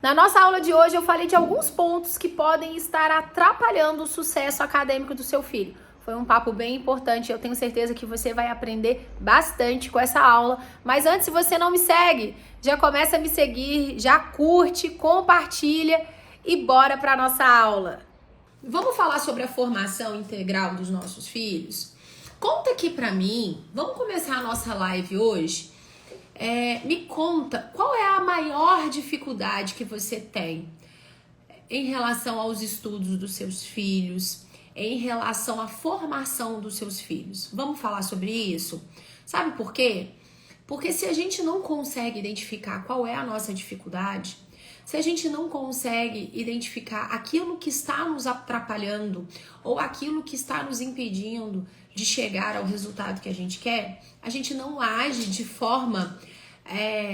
Na nossa aula de hoje eu falei de alguns pontos que podem estar atrapalhando o sucesso acadêmico do seu filho. Foi um papo bem importante, eu tenho certeza que você vai aprender bastante com essa aula. Mas antes, se você não me segue, já começa a me seguir, já curte, compartilha e bora para nossa aula. Vamos falar sobre a formação integral dos nossos filhos? Conta aqui para mim, vamos começar a nossa live hoje? Me conta, qual é a maior dificuldade que você tem em relação aos estudos dos seus filhos, em relação à formação dos seus filhos? Vamos falar sobre isso? Sabe por quê? Porque se a gente não consegue identificar qual é a nossa dificuldade, se a gente não consegue identificar aquilo que está nos atrapalhando ou aquilo que está nos impedindo de chegar ao resultado que a gente quer, a gente não age de forma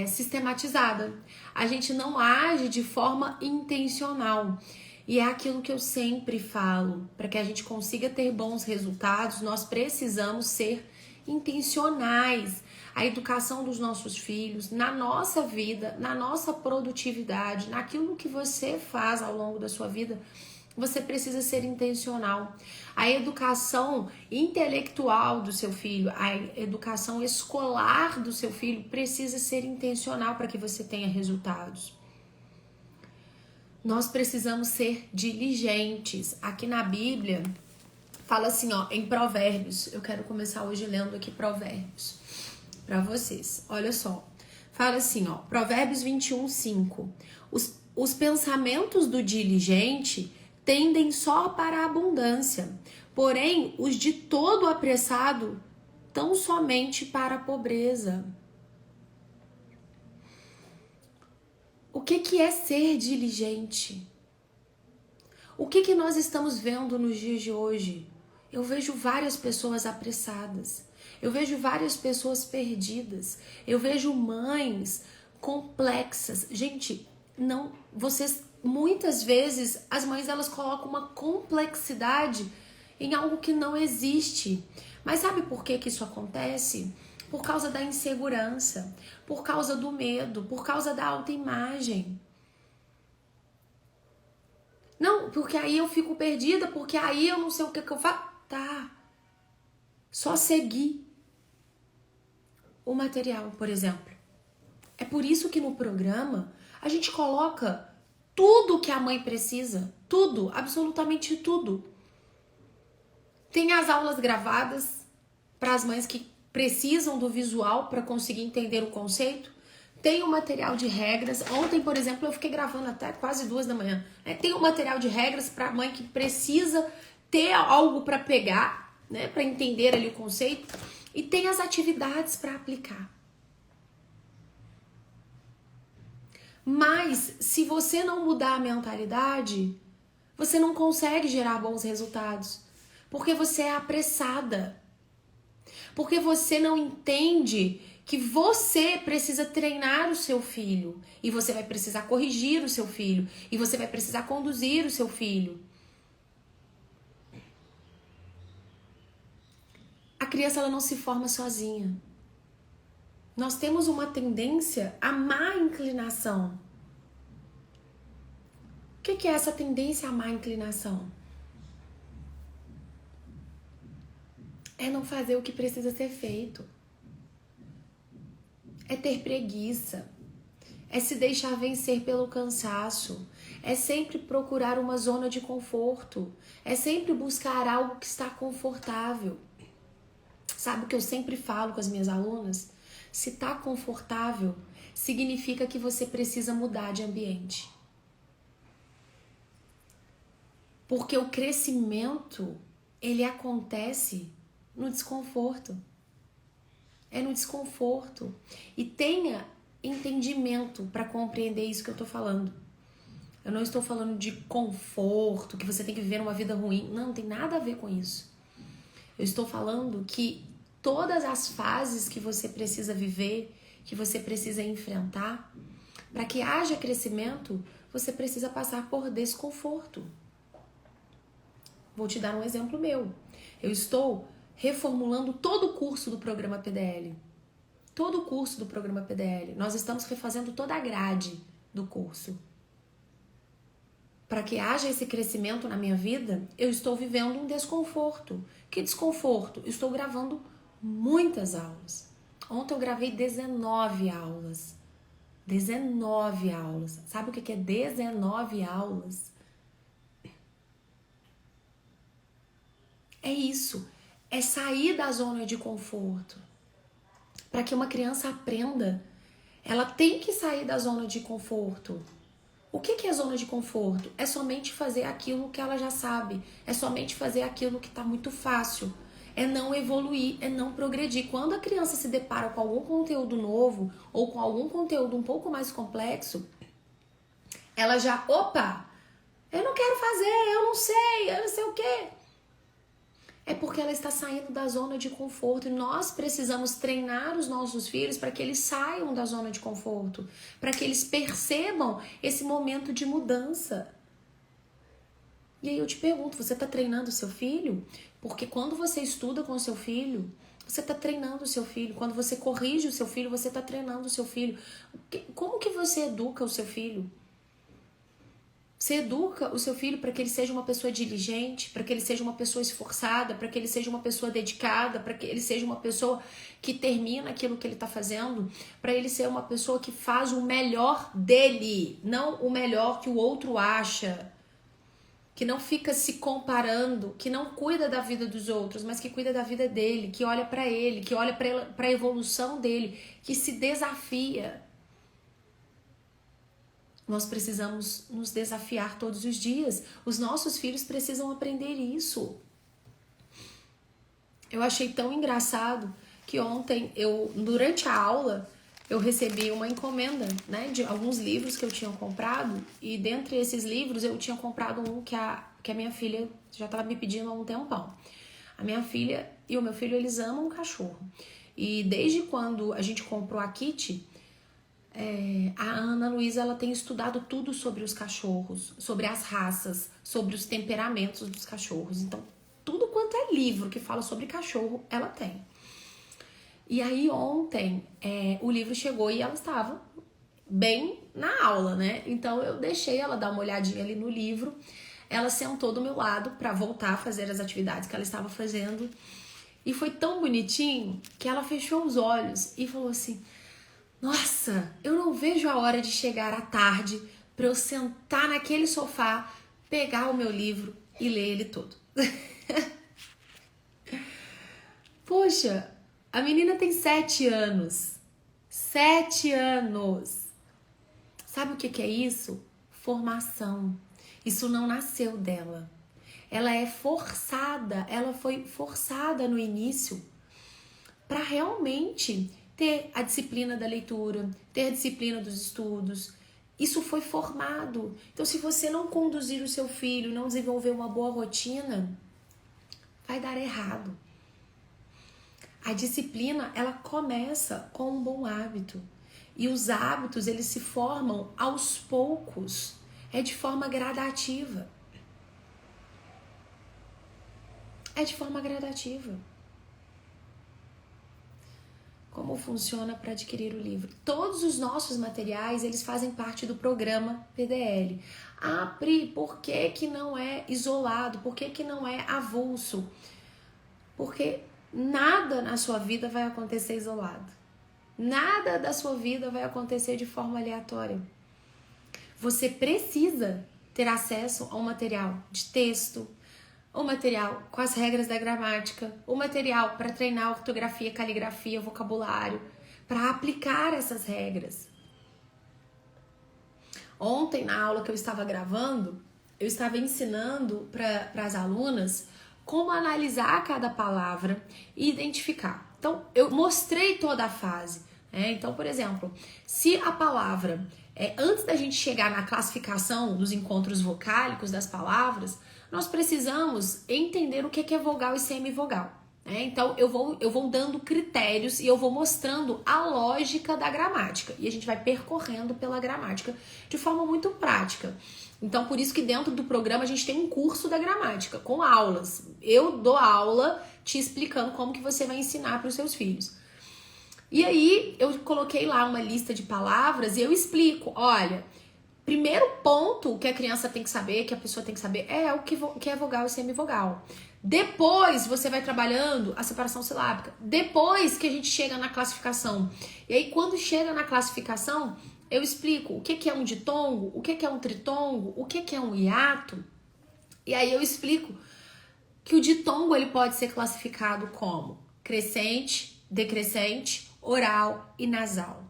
sistematizada. A gente não age de forma intencional. E é aquilo que eu sempre falo. Para que a gente consiga ter bons resultados, nós precisamos ser intencionais. A educação dos nossos filhos, na nossa vida, na nossa produtividade, naquilo que você faz ao longo da sua vida, você precisa ser intencional. A educação intelectual do seu filho, a educação escolar do seu filho precisa ser intencional para que você tenha resultados. Nós precisamos ser diligentes. Aqui na Bíblia, fala assim, em Provérbios. Eu quero começar hoje lendo aqui Provérbios para vocês. Olha só. Fala assim, Provérbios 21:5. Os pensamentos do diligente tendem só para a abundância, porém os de todo apressado tão somente para a pobreza. O que é ser diligente? O que nós estamos vendo nos dias de hoje? Eu vejo várias pessoas apressadas, eu vejo várias pessoas perdidas, eu vejo mães complexas. Gente, muitas vezes as mães elas colocam uma complexidade em algo que não existe. Mas sabe por que isso acontece? Por causa da insegurança, por causa do medo, por causa da autoimagem. Não, porque aí eu fico perdida, porque aí eu não sei o que eu faço. Tá. Só seguir o material, por exemplo. É por isso que no programa a gente coloca tudo que a mãe precisa. Tudo, absolutamente tudo. Tem as aulas gravadas para as mães que precisam do visual para conseguir entender o conceito. Tem o material de regras. Ontem, por exemplo, eu fiquei gravando até quase 2 da manhã. Tem o material de regras para a mãe que precisa ter algo para pegar, né, para entender ali o conceito. E tem as atividades para aplicar. Mas, se você não mudar a mentalidade, você não consegue gerar bons resultados. Porque você é apressada. Porque você não entende que você precisa treinar o seu filho. E você vai precisar corrigir o seu filho. E você vai precisar conduzir o seu filho. A criança ela não se forma sozinha. Nós temos uma tendência à má inclinação. O que é essa tendência à má inclinação? É não fazer o que precisa ser feito. É ter preguiça. É se deixar vencer pelo cansaço. É sempre procurar uma zona de conforto. É sempre buscar algo que está confortável. Sabe o que eu sempre falo com as minhas alunas? Se está confortável, significa que você precisa mudar de ambiente. Porque o crescimento, ele acontece no desconforto. É no desconforto. E tenha entendimento para compreender isso que eu tô falando. Eu não estou falando de conforto, que você tem que viver uma vida ruim. Não tem nada a ver com isso. Eu estou falando que todas as fases que você precisa viver, que você precisa enfrentar, para que haja crescimento, você precisa passar por desconforto. Vou te dar um exemplo meu. Eu estou reformulando todo o curso do programa PDL. Todo o curso do programa PDL. Nós estamos refazendo toda a grade do curso. para que haja esse crescimento na minha vida, eu estou vivendo um desconforto. Que desconforto? Eu estou gravando muitas aulas. Ontem eu gravei 19 aulas. 19 aulas. Sabe o que é 19 aulas? É isso. É sair da zona de conforto. Para que uma criança aprenda, ela tem que sair da zona de conforto. O que é zona de conforto? É somente fazer aquilo que ela já sabe. É somente fazer aquilo que está muito fácil. É não evoluir, é não progredir. Quando a criança se depara com algum conteúdo novo ou com algum conteúdo um pouco mais complexo, ela já, opa, eu não quero fazer, eu não sei o quê. É porque ela está saindo da zona de conforto e nós precisamos treinar os nossos filhos para que eles saiam da zona de conforto, para que eles percebam esse momento de mudança. E aí eu te pergunto, você está treinando o seu filho? Porque quando você estuda com o seu filho, você está treinando o seu filho. Quando você corrige o seu filho, você está treinando o seu filho. Como que você educa o seu filho? Você educa o seu filho para que ele seja uma pessoa diligente, para que ele seja uma pessoa esforçada, para que ele seja uma pessoa dedicada, para que ele seja uma pessoa que termina aquilo que ele está fazendo, para ele ser uma pessoa que faz o melhor dele, não o melhor que o outro acha, que não fica se comparando, que não cuida da vida dos outros, mas que cuida da vida dele, que olha para ele, que olha para a evolução dele, que se desafia. Nós precisamos nos desafiar todos os dias. Os nossos filhos precisam aprender isso. Eu achei tão engraçado que ontem, durante a aula, eu recebi uma encomenda, né, de alguns livros que eu tinha comprado. E dentre esses livros, eu tinha comprado um que a minha filha já estava me pedindo há um tempão. A minha filha e o meu filho, eles amam cachorro. E desde quando a gente comprou a Kitty, a Ana Luísa, ela tem estudado tudo sobre os cachorros, sobre as raças, sobre os temperamentos dos cachorros. Então, tudo quanto é livro que fala sobre cachorro, ela tem. E aí ontem o livro chegou e ela estava bem na aula, né? Então eu deixei ela dar uma olhadinha ali no livro. Ela sentou do meu lado para voltar a fazer as atividades que ela estava fazendo. E foi tão bonitinho que ela fechou os olhos e falou assim: nossa, eu não vejo a hora de chegar à tarde para eu sentar naquele sofá, pegar o meu livro e ler ele todo. Poxa, a menina tem 7 anos. 7 anos. Sabe o que é isso? Formação. Isso não nasceu dela. Ela é forçada, ela foi forçada no início para realmente ter a disciplina da leitura, ter a disciplina dos estudos. Isso foi formado. Então, se você não conduzir o seu filho, não desenvolver uma boa rotina, vai dar errado. A disciplina, ela começa com um bom hábito. E os hábitos, eles se formam aos poucos. É de forma gradativa. É de forma gradativa. Como funciona para adquirir o livro? Todos os nossos materiais, eles fazem parte do programa PDL. Ah, Pri, por que não é isolado? Por que não é avulso? Porque nada na sua vida vai acontecer isolado. Nada da sua vida vai acontecer de forma aleatória. Você precisa ter acesso a um material de texto, o material com as regras da gramática, o material para treinar ortografia, caligrafia, vocabulário, para aplicar essas regras. Ontem, na aula que eu estava gravando, eu estava ensinando para as alunas como analisar cada palavra e identificar. Então, eu mostrei toda a fase. Então, por exemplo, se a palavra, antes da gente chegar na classificação dos encontros vocálicos das palavras, nós precisamos entender o que é vogal e semivogal. Então, eu vou dando critérios e eu vou mostrando a lógica da gramática. E a gente vai percorrendo pela gramática de forma muito prática. Então, por isso que dentro do programa a gente tem um curso da gramática, com aulas. Eu dou aula te explicando como que você vai ensinar para os seus filhos. E aí, eu coloquei lá uma lista de palavras e eu explico, olha, Primeiro ponto que a criança tem que saber, que a pessoa tem que saber, é o que é vogal e semivogal. Depois você vai trabalhando a separação silábica. Depois que a gente chega na classificação. E aí quando chega na classificação, eu explico o que é um ditongo, o que é um tritongo, o que é um hiato. E aí eu explico que o ditongo ele pode ser classificado como crescente, decrescente, oral e nasal.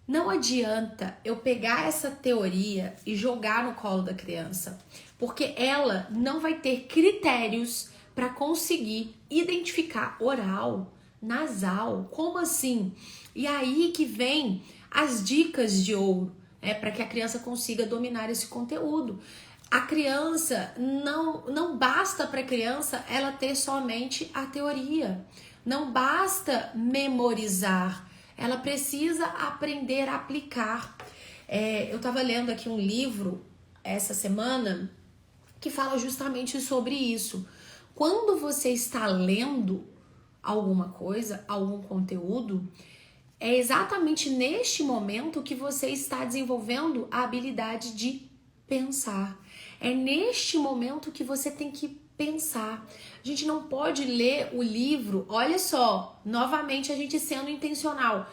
Não adianta eu pegar essa teoria e jogar no colo da criança, porque ela não vai ter critérios para conseguir identificar oral, nasal, como assim? E aí que vem as dicas de ouro, para que a criança consiga dominar esse conteúdo. A criança, não basta para a criança ela ter somente a teoria, não basta memorizar. Ela precisa aprender a aplicar. Eu estava lendo aqui um livro essa semana que fala justamente sobre isso. Quando você está lendo alguma coisa, algum conteúdo, é exatamente neste momento que você está desenvolvendo a habilidade de pensar. É neste momento que você tem que pensar. A gente não pode ler o livro, olha só, novamente a gente sendo intencional,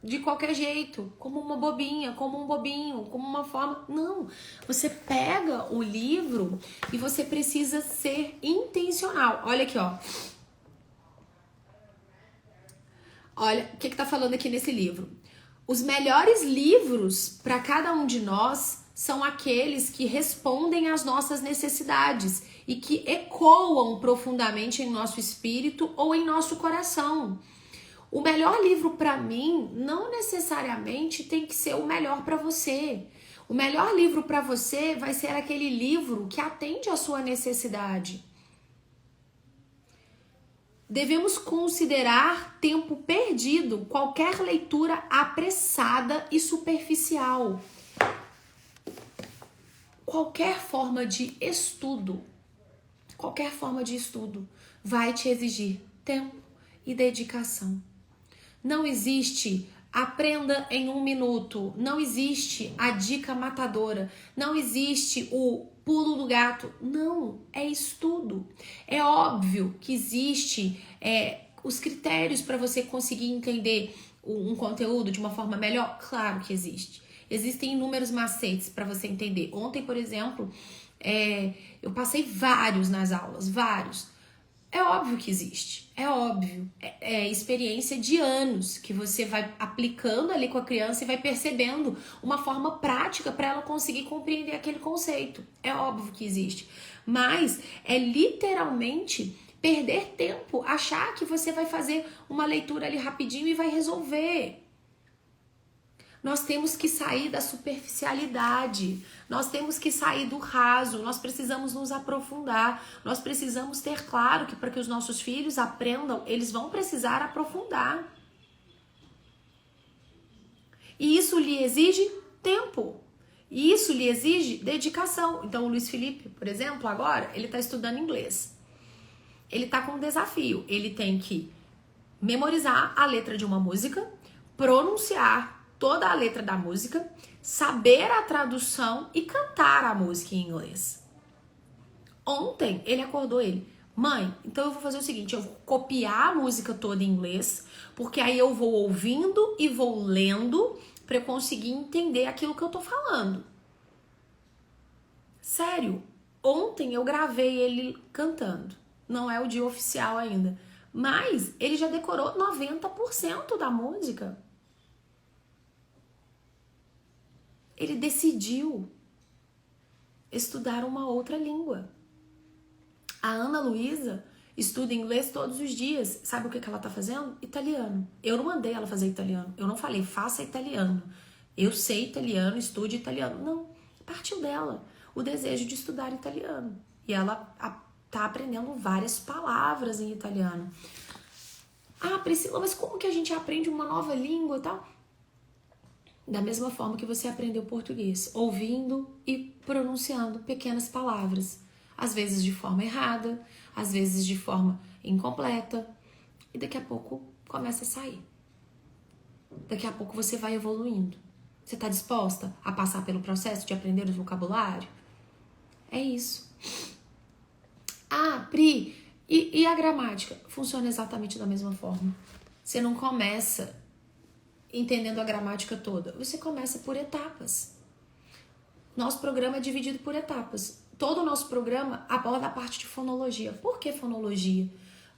de qualquer jeito, como uma bobinha, como um bobinho, como uma forma. Não, você pega o livro e você precisa ser intencional. Olha aqui, ó. Olha, o que tá falando aqui nesse livro? Os melhores livros para cada um de nós são aqueles que respondem às nossas necessidades e que ecoam profundamente em nosso espírito ou em nosso coração. O melhor livro para mim não necessariamente tem que ser o melhor para você. O melhor livro para você vai ser aquele livro que atende à sua necessidade. Devemos considerar tempo perdido qualquer leitura apressada e superficial. Qualquer forma de estudo vai te exigir tempo e dedicação. Não existe aprenda em 1 minuto, não existe a dica matadora, não existe o pulo do gato. Não, é estudo. É óbvio que existe os critérios para você conseguir entender um conteúdo de uma forma melhor. Claro que existe. Existem inúmeros macetes para você entender. Ontem, por exemplo, eu passei vários nas aulas, vários. É óbvio que existe, é óbvio. É experiência de anos que você vai aplicando ali com a criança e vai percebendo uma forma prática para ela conseguir compreender aquele conceito. É óbvio que existe. Mas é literalmente perder tempo, achar que você vai fazer uma leitura ali rapidinho e vai resolver. Nós temos que sair da superficialidade, nós temos que sair do raso, nós precisamos nos aprofundar, nós precisamos ter claro que para que os nossos filhos aprendam, eles vão precisar aprofundar. E isso lhe exige tempo, e isso lhe exige dedicação. Então o Luiz Felipe, por exemplo, agora, ele está estudando inglês. Ele está com um desafio, ele tem que memorizar a letra de uma música, pronunciar toda a letra da música, saber a tradução e cantar a música em inglês. Ontem ele acordou mãe, então eu vou fazer o seguinte, eu vou copiar a música toda em inglês, porque aí eu vou ouvindo e vou lendo para eu conseguir entender aquilo que eu tô falando. Sério, ontem eu gravei ele cantando, não é o dia oficial ainda, mas ele já decorou 90% da música. Ele decidiu estudar uma outra língua. A Ana Luísa estuda inglês todos os dias. Sabe o que ela tá fazendo? Italiano. Eu não mandei ela fazer italiano. Eu não falei, faça italiano. Eu sei italiano, estude italiano. Não, partiu dela o desejo de estudar italiano. E ela tá aprendendo várias palavras em italiano. Ah, Priscila, mas como que a gente aprende uma nova língua e tal? Da mesma forma que você aprendeu português, ouvindo e pronunciando pequenas palavras, às vezes de forma errada, às vezes de forma incompleta, e daqui a pouco começa a sair. Daqui a pouco você vai evoluindo. Você tá disposta a passar pelo processo de aprender o vocabulário? É isso. Ah, Pri, e a gramática? Funciona exatamente da mesma forma. Você não começa entendendo a gramática toda. Você começa por etapas. Nosso programa é dividido por etapas. Todo o nosso programa aborda a parte de fonologia. Por que fonologia?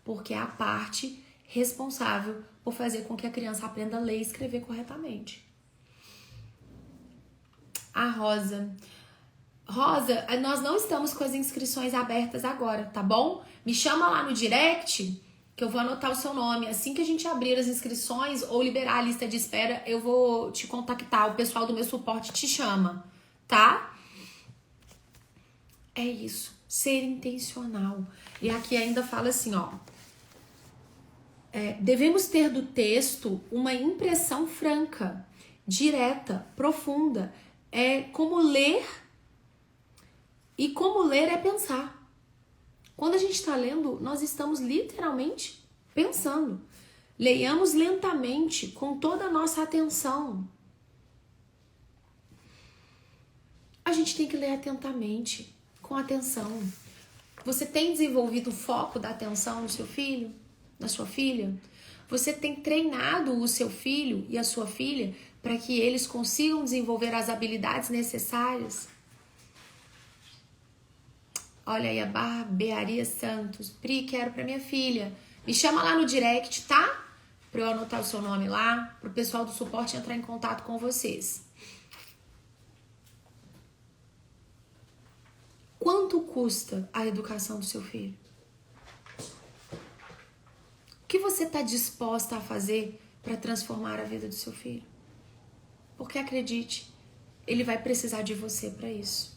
Porque é a parte responsável por fazer com que a criança aprenda a ler e escrever corretamente. A Rosa, nós não estamos com as inscrições abertas agora, tá bom? Me chama lá no direct que eu vou anotar o seu nome. Assim que a gente abrir as inscrições ou liberar a lista de espera, eu vou te contactar. O pessoal do meu suporte te chama, tá? É isso. Ser intencional. E aqui ainda fala assim, ó. Devemos ter do texto uma impressão franca, direta, profunda. É como ler, e como ler é pensar. Quando a gente está lendo, nós estamos literalmente pensando. Leiamos lentamente, com toda a nossa atenção. A gente tem que ler atentamente, com atenção. Você tem desenvolvido o foco da atenção no seu filho, na sua filha? Você tem treinado o seu filho e a sua filha para que eles consigam desenvolver as habilidades necessárias? Olha aí a Barbearia Santos. Pri, quero para minha filha. Me chama lá no direct, tá? Para eu anotar o seu nome lá, para o pessoal do suporte entrar em contato com vocês. Quanto custa a educação do seu filho? O que você está disposta a fazer para transformar a vida do seu filho? Porque acredite, ele vai precisar de você para isso.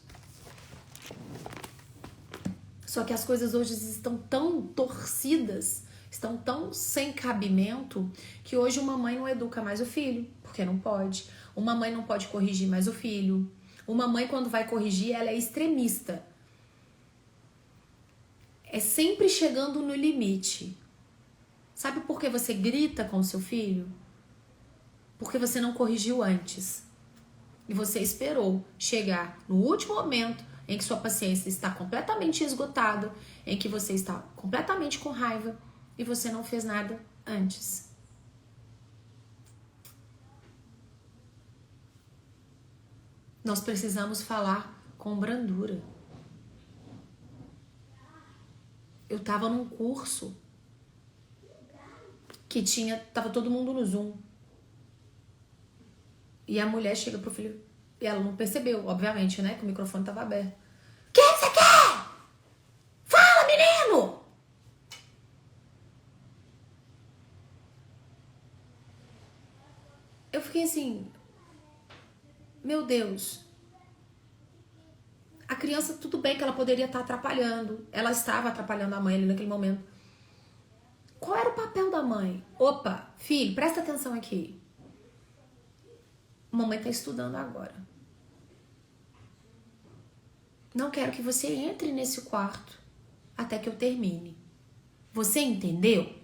Só que as coisas hoje estão tão torcidas, estão tão sem cabimento, que hoje uma mãe não educa mais o filho, porque não pode. Uma mãe não pode corrigir mais o filho. Uma mãe, quando vai corrigir, ela é extremista. É sempre chegando no limite. Sabe por que você grita com o seu filho? Porque você não corrigiu antes. E você esperou chegar no último momento em que sua paciência está completamente esgotada, em que você está completamente com raiva e você não fez nada antes. Nós precisamos falar com brandura. Eu tava num curso que tava todo mundo no Zoom. E a mulher chega pro filho, e ela não percebeu, obviamente, né, que o microfone tava aberto. O que você quer? Fala, menino! Eu fiquei assim, meu Deus. A criança, tudo bem que ela poderia estar atrapalhando. Ela estava atrapalhando a mãe ali naquele momento. Qual era o papel da mãe? Opa, filho, presta atenção aqui. Mamãe está estudando agora. Não quero que você entre nesse quarto até que eu termine. Você entendeu?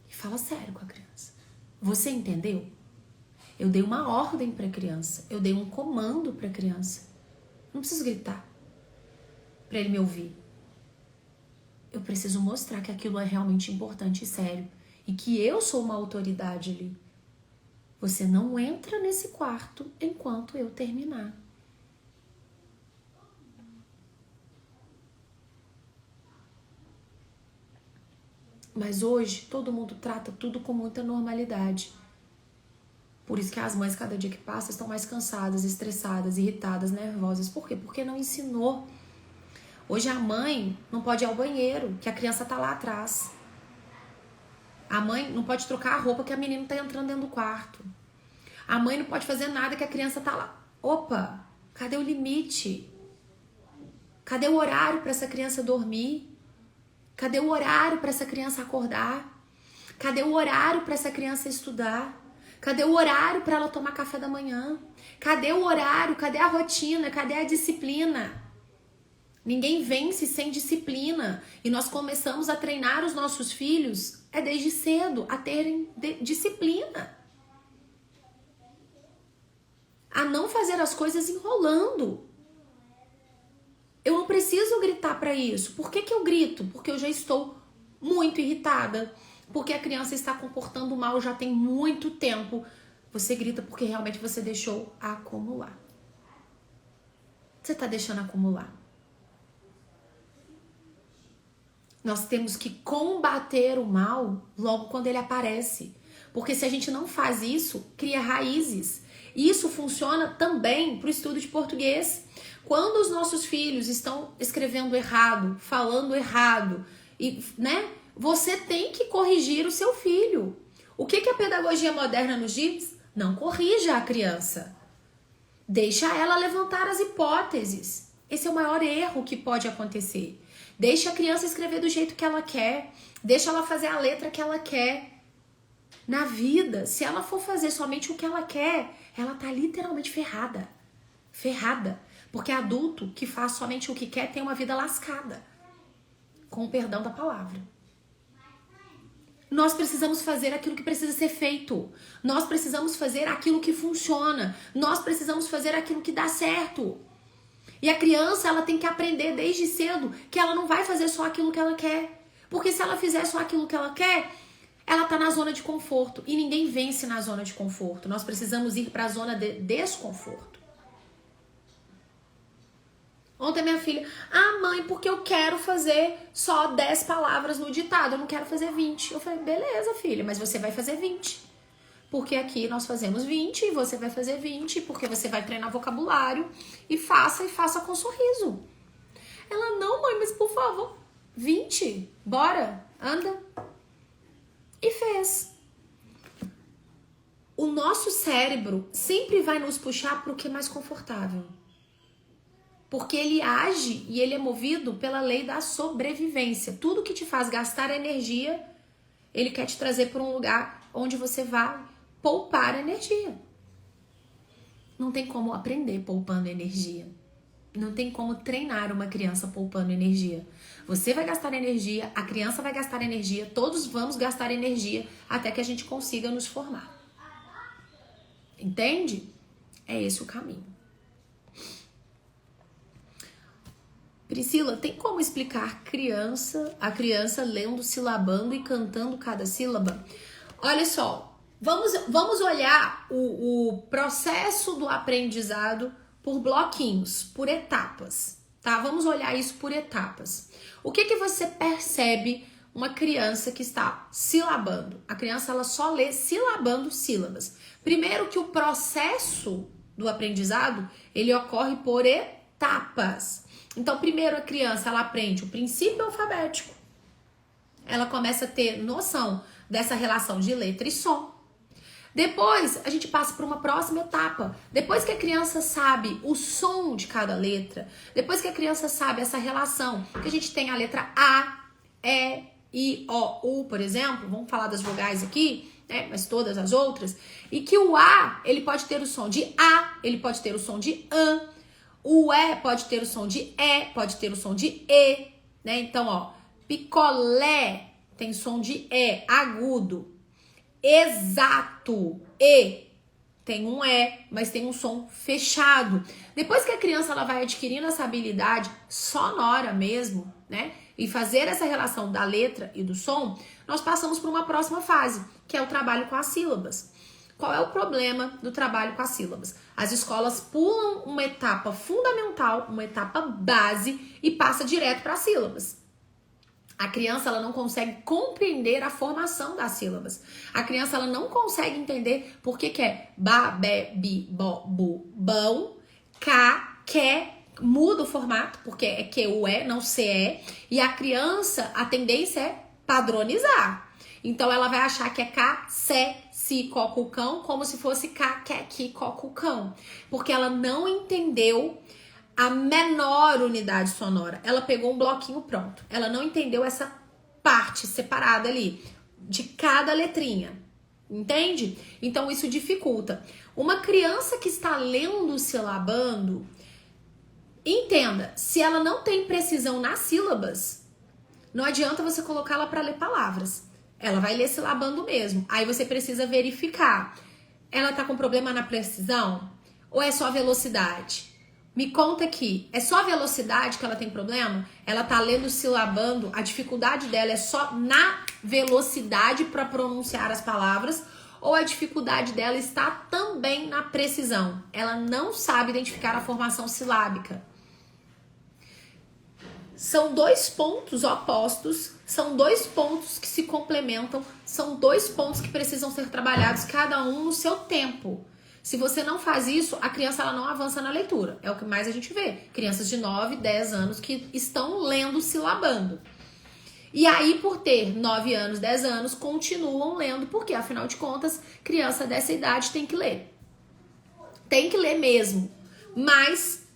E fala sério com a criança. Você entendeu? Eu dei uma ordem para a criança. Eu dei um comando para a criança. Não preciso gritar para ele me ouvir. Eu preciso mostrar que aquilo é realmente importante e sério. E que eu sou uma autoridade ali. Você não entra nesse quarto enquanto eu terminar. Mas hoje todo mundo trata tudo com muita normalidade. Por isso que as mães, cada dia que passa, estão mais cansadas, estressadas, irritadas, nervosas. Por quê? Porque não ensinou. Hoje a mãe não pode ir ao banheiro, que a criança tá lá atrás. A mãe não pode trocar a roupa que a menina tá entrando dentro do quarto. A mãe não pode fazer nada que a criança tá lá. Opa, cadê o limite? Cadê o horário para essa criança dormir? Cadê o horário para essa criança acordar? Cadê o horário para essa criança estudar? Cadê o horário para ela tomar café da manhã? Cadê o horário? Cadê a rotina? Cadê a disciplina? Ninguém vence sem disciplina. E nós começamos a treinar os nossos filhos desde cedo a terem disciplina. A não fazer as coisas enrolando. Eu não preciso gritar para isso. Por que eu grito? Porque eu já estou muito irritada. Porque a criança está comportando mal já tem muito tempo. Você grita porque realmente você deixou acumular. Você está deixando acumular. Nós temos que combater o mal logo quando ele aparece. Porque se a gente não faz isso, cria raízes. E isso funciona também para o estudo de português. Quando os nossos filhos estão escrevendo errado, falando errado, você tem que corrigir o seu filho. O que a pedagogia moderna nos diz? Não corrija a criança. Deixa ela levantar as hipóteses. Esse é o maior erro que pode acontecer. Deixa a criança escrever do jeito que ela quer. Deixa ela fazer a letra que ela quer. Na vida, se ela for fazer somente o que ela quer, ela tá literalmente ferrada. Ferrada. Porque adulto que faz somente o que quer tem uma vida lascada. Com o perdão da palavra. Nós precisamos fazer aquilo que precisa ser feito. Nós precisamos fazer aquilo que funciona. Nós precisamos fazer aquilo que dá certo. E a criança, ela tem que aprender desde cedo que ela não vai fazer só aquilo que ela quer. Porque se ela fizer só aquilo que ela quer, ela tá na zona de conforto. E ninguém vence na zona de conforto. Nós precisamos ir para a zona de desconforto. Ontem minha filha, mãe, porque eu quero fazer só 10 palavras no ditado, eu não quero fazer 20. Eu falei, beleza, filha, mas você vai fazer 20. Porque aqui nós fazemos 20 e você vai fazer 20, porque você vai treinar vocabulário e faça com sorriso. Ela, não, mãe, mas por favor, 20, bora, anda. E fez. O nosso cérebro sempre vai nos puxar para o que é mais confortável. Porque ele age e ele é movido pela lei da sobrevivência. Tudo que te faz gastar energia, ele quer te trazer para um lugar onde você vai poupar energia. Não tem como aprender poupando energia. Não tem como treinar uma criança poupando energia. Você vai gastar energia, a criança vai gastar energia, todos vamos gastar energia até que a gente consiga nos formar. Entende? É esse o caminho. Priscila, tem como explicar a criança lendo, silabando e cantando cada sílaba? Olha só, vamos olhar o processo do aprendizado por bloquinhos, por etapas, tá? Vamos olhar isso por etapas. O que você percebe uma criança que está silabando? A criança, ela só lê silabando sílabas. Primeiro que o processo do aprendizado, ele ocorre por etapas. Então, primeiro a criança, ela aprende o princípio alfabético. Ela começa a ter noção dessa relação de letra e som. Depois, a gente passa para uma próxima etapa. Depois que a criança sabe o som de cada letra, depois que a criança sabe essa relação, que a gente tem a letra A, E, I, O, U, por exemplo, vamos falar das vogais aqui, né? Mas todas as outras, e que o A, ele pode ter o som de A, ele pode ter o som de AN, o E pode ter o som de E, pode ter o som de E, né? Então, picolé tem som de E, agudo. Exato, E tem um E, mas tem um som fechado. Depois que a criança ela vai adquirindo essa habilidade sonora mesmo, né? E fazer essa relação da letra e do som, nós passamos para uma próxima fase, que é o trabalho com as sílabas. Qual é o problema do trabalho com as sílabas? As escolas pulam uma etapa fundamental, uma etapa base e passa direto para as sílabas. A criança ela não consegue compreender a formação das sílabas. A criança ela não consegue entender por que é ba, be, bi, bo, bu, bão, ca, que, muda o formato, porque é que o é, não se é. E a criança, a tendência é padronizar. Então ela vai achar que é K, se, si, co, cu, cão, como se fosse K, que, ki, co, cu, cão. Porque ela não entendeu a menor unidade sonora. Ela pegou um bloquinho pronto. Ela não entendeu essa parte separada ali, de cada letrinha. Entende? Então isso dificulta. Uma criança que está lendo, silabando, Entenda, se ela não tem precisão nas sílabas, não adianta você colocá-la para ler palavras. Ela vai ler silabando mesmo. Aí você precisa verificar. Ela tá com problema na precisão? Ou é só velocidade? Me conta aqui, é só velocidade que ela tem problema? Ela tá lendo silabando, a dificuldade dela é só na velocidade para pronunciar as palavras? Ou a dificuldade dela está também na precisão? Ela não sabe identificar a formação silábica. São dois pontos opostos, são dois pontos que se complementam, são dois pontos que precisam ser trabalhados, cada um no seu tempo. Se você não faz isso, a criança ela não avança na leitura. É o que mais a gente vê. Crianças de 9, 10 anos que estão lendo silabando. E aí, por ter 9 anos, 10 anos, continuam lendo, porque, afinal de contas, criança dessa idade tem que ler. Tem que ler mesmo. Mas,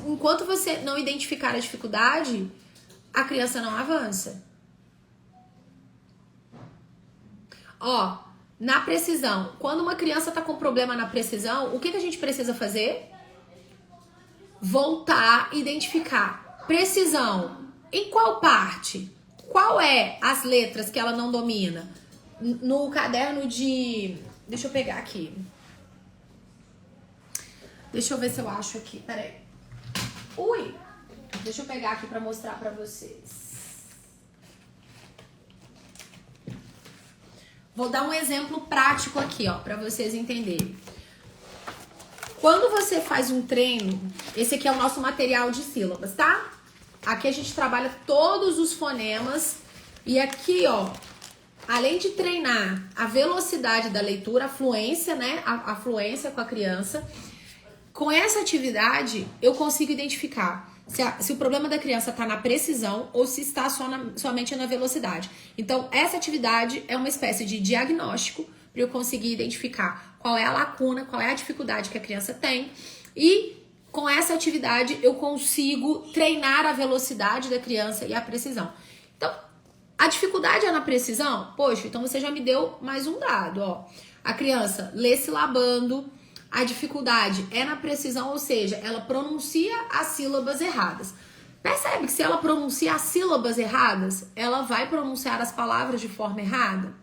enquanto você não identificar a dificuldade, a criança não avança. Ó, na precisão. Quando uma criança tá com problema na precisão, o que a gente precisa fazer? Voltar, identificar. Precisão. Em qual parte? Qual é as letras que ela não domina? No caderno de... Deixa eu pegar aqui. Deixa eu ver se eu acho aqui. Peraí. Ui! Deixa eu pegar aqui pra mostrar pra vocês. Vou dar um exemplo prático aqui, ó, pra vocês entenderem. Quando você faz um treino, esse aqui é o nosso material de sílabas, tá? Aqui a gente trabalha todos os fonemas e aqui, ó, além de treinar a velocidade da leitura, a fluência, né? A fluência com a criança, com essa atividade eu consigo identificar se o problema da criança está na precisão ou se está somente na velocidade. Então, essa atividade é uma espécie de diagnóstico para eu conseguir identificar qual é a lacuna, qual é a dificuldade que a criança tem e com essa atividade eu consigo treinar a velocidade da criança e a precisão. Então, a dificuldade é na precisão? Poxa, então você já me deu mais um dado, ó. A criança lê silabando, a dificuldade é na precisão, ou seja, ela pronuncia as sílabas erradas. Percebe que se ela pronuncia as sílabas erradas, ela vai pronunciar as palavras de forma errada?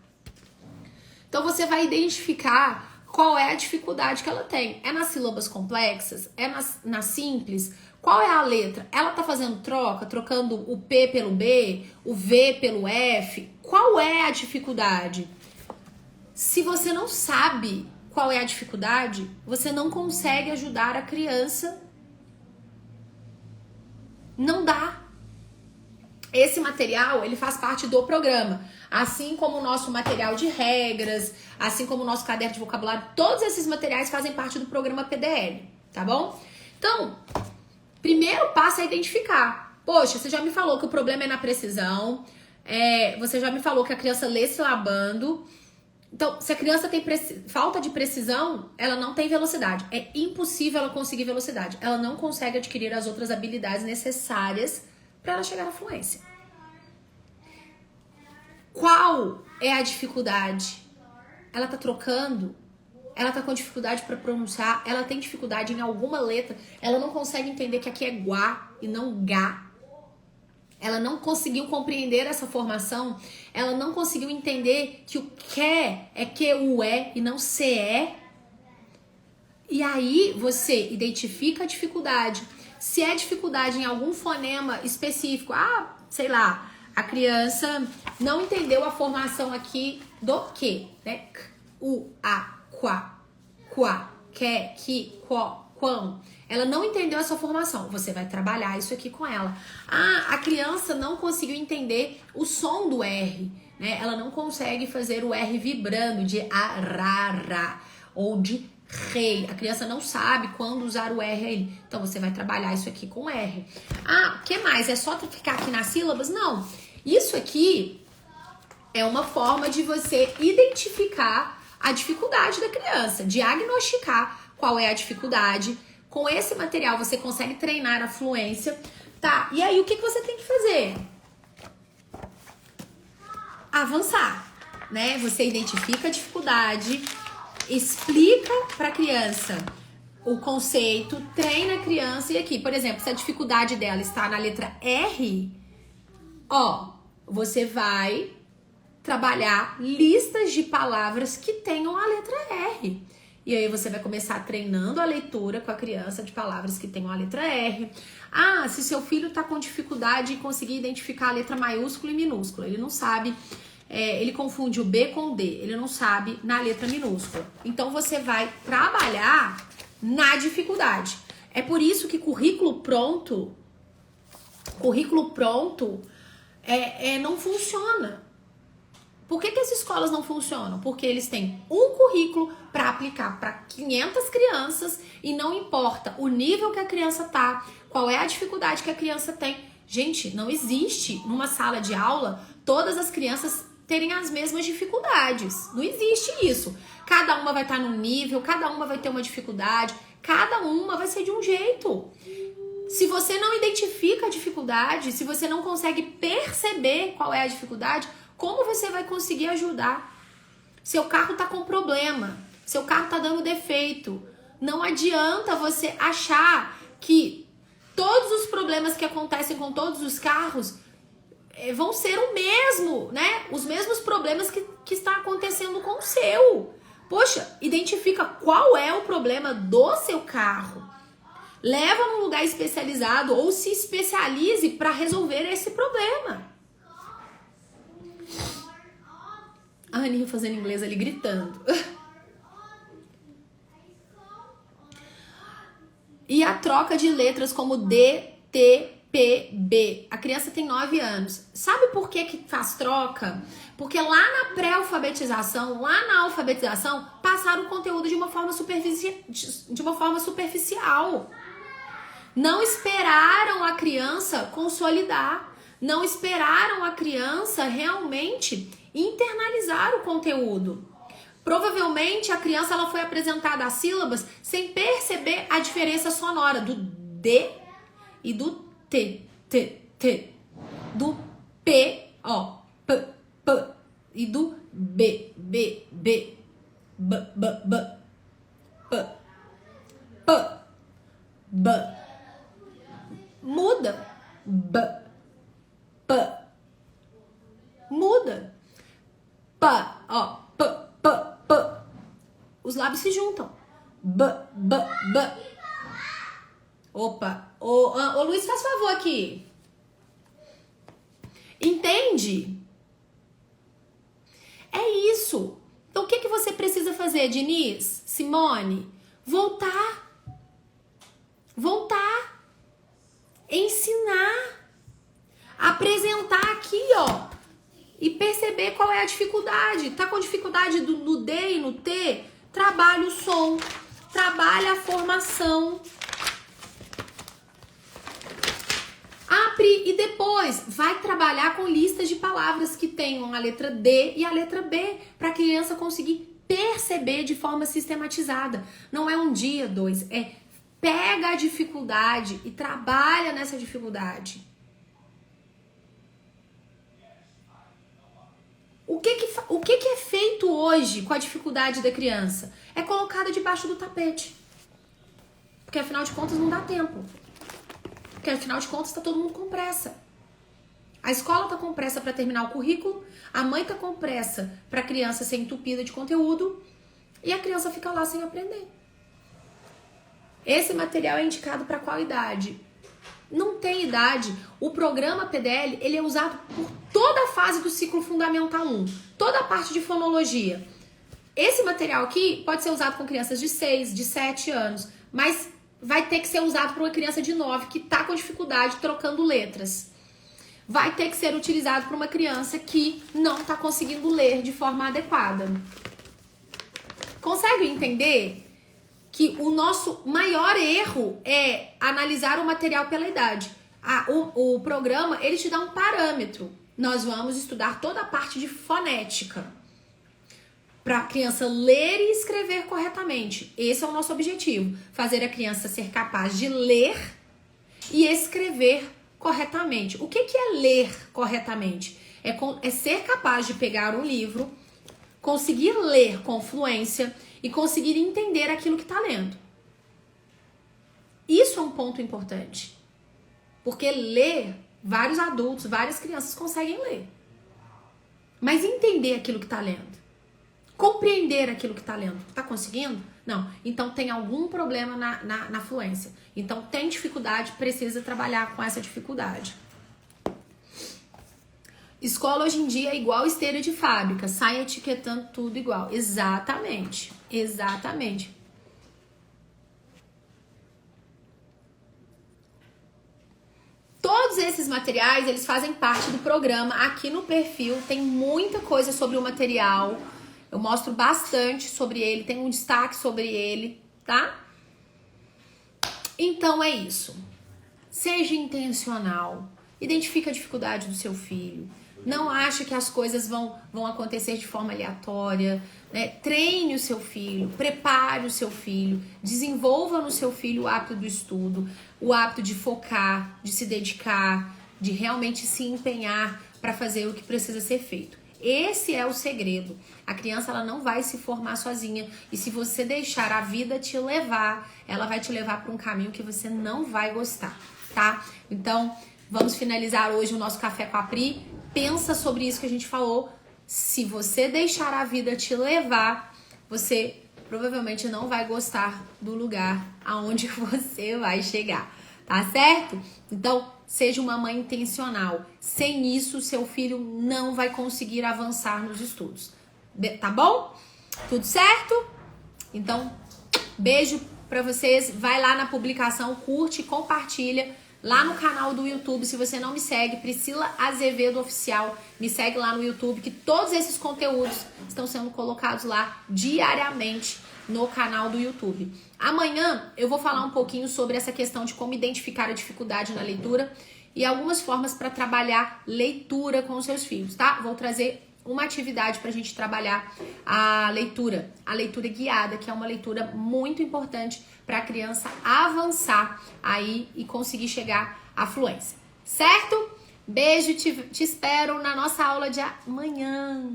Então você vai identificar qual é a dificuldade que ela tem. É nas sílabas complexas? É nas simples? Qual é a letra? Ela tá fazendo troca, trocando o P pelo B, o V pelo F? Qual é a dificuldade? Se você não sabe qual é a dificuldade, você não consegue ajudar a criança. Não dá. Esse material, ele faz parte do programa. Assim como o nosso material de regras, assim como o nosso caderno de vocabulário, todos esses materiais fazem parte do programa PDL, tá bom? Então, primeiro passo é identificar. Poxa, você já me falou que o problema é na precisão, você já me falou que a criança lê silabando. Então, se a criança tem falta de precisão, ela não tem velocidade. É impossível ela conseguir velocidade. Ela não consegue adquirir as outras habilidades necessárias para ela chegar à fluência. Qual é a dificuldade? Ela tá trocando? Ela tá com dificuldade para pronunciar? Ela tem dificuldade em alguma letra? Ela não consegue entender que aqui é guá e não gá? Ela não conseguiu compreender essa formação? Ela não conseguiu entender que o que é que-u-é e não ce-é? E aí você identifica a dificuldade. Se é dificuldade em algum fonema específico, sei lá, a criança não entendeu a formação aqui do que, né? U, a, quá, que, quó, quão. Ela não entendeu essa formação. Você vai trabalhar isso aqui com ela. A criança não conseguiu entender o som do R, né? Ela não consegue fazer o R vibrando de arara ou de rei. A criança não sabe quando usar o R aí. Então você vai trabalhar isso aqui com R. O que mais? É só ficar aqui nas sílabas? Não. Isso aqui é uma forma de você identificar a dificuldade da criança, diagnosticar qual é a dificuldade. Com esse material você consegue treinar a fluência. Tá, e aí o que você tem que fazer? Avançar, né? Você identifica a dificuldade, explica para a criança o conceito, treina a criança. E aqui, por exemplo, se a dificuldade dela está na letra R, ó, você vai trabalhar listas de palavras que tenham a letra R. E aí você vai começar treinando a leitura com a criança de palavras que tenham a letra R. Ah, se seu filho tá com dificuldade em conseguir identificar a letra maiúscula e minúscula, ele não sabe, ele confunde o B com o D, ele não sabe na letra minúscula. Então você vai trabalhar na dificuldade. É por isso que currículo pronto não funciona. Por que as escolas não funcionam? Porque eles têm um currículo para aplicar para 500 crianças e não importa o nível que a criança tá, qual é a dificuldade que a criança tem. Gente, não existe numa sala de aula todas as crianças terem as mesmas dificuldades. Não existe isso. Cada uma vai estar num nível, cada uma vai ter uma dificuldade, cada uma vai ser de um jeito. Se você não identifica a dificuldade, se você não consegue perceber qual é a dificuldade, como você vai conseguir ajudar? Seu carro tá com problema, seu carro tá dando defeito. Não adianta você achar que todos os problemas que acontecem com todos os carros vão ser o mesmo, né? Os mesmos problemas que estão acontecendo com o seu. Poxa, identifica qual é o problema do seu carro. Leva num lugar especializado ou se especialize para resolver esse problema. A Aninha fazendo inglês ali, gritando. E a troca de letras como D, T, P, B. A criança tem 9 anos. Sabe por que faz troca? Porque lá na pré-alfabetização, lá na alfabetização, passaram o conteúdo de uma forma superficial. Não esperaram a criança consolidar. Não esperaram a criança realmente internalizar o conteúdo. Provavelmente a criança ela foi apresentada as sílabas sem perceber a diferença sonora do D e do T, do P, ó, P, e do B, B, B, B, B, B, P, P, B. Muda. B, P. Muda. P, ó, P, P, P. Os lábios se juntam. B, B, B. Opa. Ô Luiz, faz favor aqui. Entende? É isso. Então o que você precisa fazer, Diniz, Simone? Voltar. Ensinar. Apresentar aqui, ó. E perceber qual é a dificuldade. Tá com dificuldade no D e no T? Trabalha o som. Trabalha a formação. E depois vai trabalhar com listas de palavras que tenham a letra D e a letra B, para a criança conseguir perceber de forma sistematizada. Não é um dia, 2, pega a dificuldade e trabalha nessa dificuldade. O que é feito hoje com a dificuldade da criança? É colocada debaixo do tapete. Porque afinal de contas não dá tempo. Porque afinal de contas tá todo mundo com pressa. A escola tá com pressa para terminar o currículo, a mãe tá com pressa para a criança ser entupida de conteúdo e a criança fica lá sem aprender. Esse material é indicado para qual idade? Não tem idade. O programa PDL, ele é usado por toda a fase do ciclo fundamental 1, toda a parte de fonologia. Esse material aqui pode ser usado com crianças de 6, de 7 anos, mas vai ter que ser usado por uma criança de 9 que está com dificuldade trocando letras. Vai ter que ser utilizado por uma criança que não está conseguindo ler de forma adequada. Consegue entender que o nosso maior erro é analisar o material pela idade? O programa, ele te dá um parâmetro. Nós vamos estudar toda a parte de fonética para a criança ler e escrever corretamente. Esse é o nosso objetivo. Fazer a criança ser capaz de ler e escrever corretamente. O que é ler corretamente? É ser capaz de pegar um livro, conseguir ler com fluência e conseguir entender aquilo que está lendo. Isso é um ponto importante. Porque ler, vários adultos, várias crianças conseguem ler. Mas entender aquilo que tá lendo, compreender aquilo que tá lendo, tá conseguindo? Não. Então tem algum problema na fluência. Então tem dificuldade, precisa trabalhar com essa dificuldade. Escola hoje em dia é igual esteira de fábrica, sai etiquetando tudo igual. Exatamente, exatamente. Todos esses materiais, eles fazem parte do programa. Aqui no perfil tem muita coisa sobre o material. Eu mostro bastante sobre ele, tem um destaque sobre ele, tá? Então é isso. Seja intencional. Identifique a dificuldade do seu filho. Não ache que as coisas vão acontecer de forma aleatória, né? Treine o seu filho, prepare o seu filho, desenvolva no seu filho o hábito do estudo, o hábito de focar, de se dedicar, de realmente se empenhar para fazer o que precisa ser feito. Esse é o segredo. A criança, ela não vai se formar sozinha, e se você deixar a vida te levar, ela vai te levar para um caminho que você não vai gostar, tá? Então, vamos finalizar hoje o nosso Café com a Pri. Pensa sobre isso que a gente falou. Se você deixar a vida te levar, você provavelmente não vai gostar do lugar aonde você vai chegar, tá certo? Então, seja uma mãe intencional. Sem isso, seu filho não vai conseguir avançar nos estudos. Tá bom? Tudo certo? Então, beijo pra vocês. Vai lá na publicação, curte, compartilha. Lá no canal do YouTube, se você não me segue, Priscila Azevedo Oficial, me segue lá no YouTube, que todos esses conteúdos estão sendo colocados lá diariamente no canal do YouTube. Amanhã eu vou falar um pouquinho sobre essa questão de como identificar a dificuldade na leitura e algumas formas para trabalhar leitura com os seus filhos, tá? Vou trazer uma atividade pra gente trabalhar a leitura guiada, que é uma leitura muito importante para a criança avançar aí e conseguir chegar à fluência, certo? Beijo, te espero na nossa aula de amanhã.